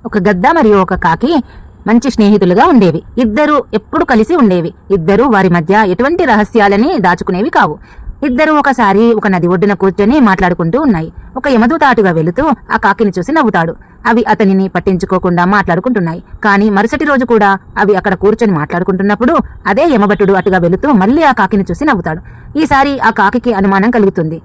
ఒక గద్ద మరియు ఒక కాకి మంచి స్నేహితులుగా ఉండేవి. ఇద్దరు ఎప్పుడు కలిసి ఉండేవి. ఇద్దరు వారి మధ్య ఎటువంటి రహస్యాలని దాచుకునేవి కావు. ఇద్దరు ఒకసారి ఒక నది ఒడ్డున కూర్చొని మాట్లాడుకుంటూ ఉన్నాయి. ఒక యమదూత అటుగా వెళుతూ ఆ కాకిని చూసి నవ్వుతాడు. అవి అతనిని పట్టించుకోకుండా మాట్లాడుకుంటున్నాయి. కానీ మరుసటి రోజు కూడా అవి అక్కడ కూర్చొని మాట్లాడుకుంటున్నప్పుడు అదే యమభటుడు అటుగా వెళుతూ మళ్ళీ ఆ కాకిని చూసి నవ్వుతాడు. ఈసారి ఆ కాకికి అనుమానం కలుగుతుంది.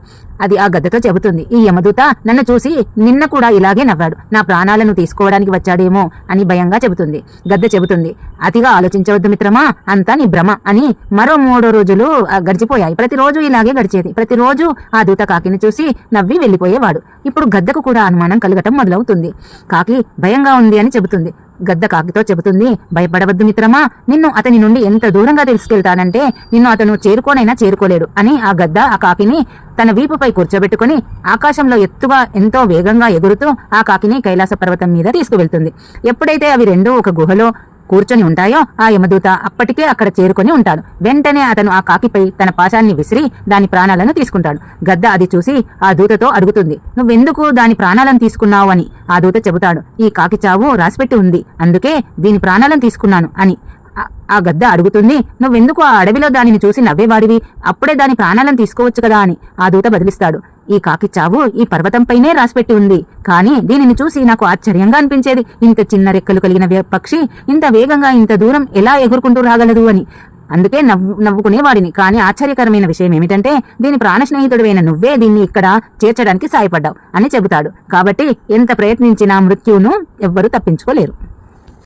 అది ఆ గద్దతో చెబుతుంది, ఈ యమదూత నన్ను చూసి నిన్న కూడా ఇలాగే నవ్వాడు, నా ప్రాణాలను తీసుకోవడానికి వచ్చాడేమో అని భయంగా చెబుతుంది. గద్ద చెబుతుంది, అతిగా ఆలోచించవద్దు మిత్రమా, అంతా నీ భ్రమ అని. మరో 3 రోజులు గడిచిపోయాయి. ప్రతిరోజు ఇలాగే గడిచేది. ప్రతిరోజు ఆ దూత కాకిని చూసి నవ్వి వెళ్లిపోయేవాడు. ఇప్పుడు గద్దకు కూడా అనుమానం కలగటం మొదలవుతుంది. కాకి భయంగా ఉంది అని చెబుతుంది. గద్ద కాకితో చెబుతుంది, భయపడవద్దు మిత్రమా, నిన్ను అతని నుండి ఎంత దూరంగా తీసుకెళ్తానంటే నిన్ను అతను చేరుకోనైనా చేరుకోలేడు అని. ఆ గద్ద ఆ కాకిని తన వీపుపై కూర్చోబెట్టుకుని ఆకాశంలో ఎత్తుగా ఎంతో వేగంగా ఎగురుతూ ఆ కాకిని కైలాస పర్వతం మీద తీసుకువెళ్తుంది. ఎప్పుడైతే అవి రెండూ ఒక గుహలో కూర్చొని ఉంటాయో ఆ యమదూత అప్పటికే అక్కడ చేరుకొని ఉంటాడు. వెంటనే అతను ఆ కాకిపై తన పాశాన్ని విసిరి దాని ప్రాణాలను తీసుకుంటాడు. గద్ద అది చూసి ఆ దూతతో అడుగుతుంది, నువ్వెందుకు దాని ప్రాణాలను తీసుకున్నావు అని. ఆ దూత చెబుతాడు, ఈ కాకి చావు రాసిపెట్టి ఉంది, అందుకే దీని ప్రాణాలను తీసుకున్నాను అని. ఆ గద్ద అడుగుతుంది, నువ్వెందుకు ఆ అడవిలో దానిని చూసి నవ్వేవాడివి, అప్పుడే దాని ప్రాణాలను తీసుకోవచ్చు కదా అని. ఆ దూత బదిలిస్తాడు, ఈ కాకి చావు ఈ పర్వతంపైనే రాసిపెట్టి ఉంది, కానీ దీనిని చూసి నాకు ఆశ్చర్యంగా అనిపించేది. ఇంత చిన్న రెక్కలు కలిగిన పక్షి ఇంత వేగంగా ఇంత దూరం ఎలా ఎగురుకుంటూ రాగలదు అని. అందుకే నవ్వుకునేవాడిని. కానీ ఆశ్చర్యకరమైన విషయం ఏమిటంటే దీని ప్రాణ స్నేహితుడివైన నువ్వే దీన్ని ఇక్కడ చేర్చడానికి సాయపడ్డావు అని చెబుతాడు. కాబట్టి ఎంత ప్రయత్నించినా మృత్యువును ఎవ్వరూ తప్పించుకోలేరు.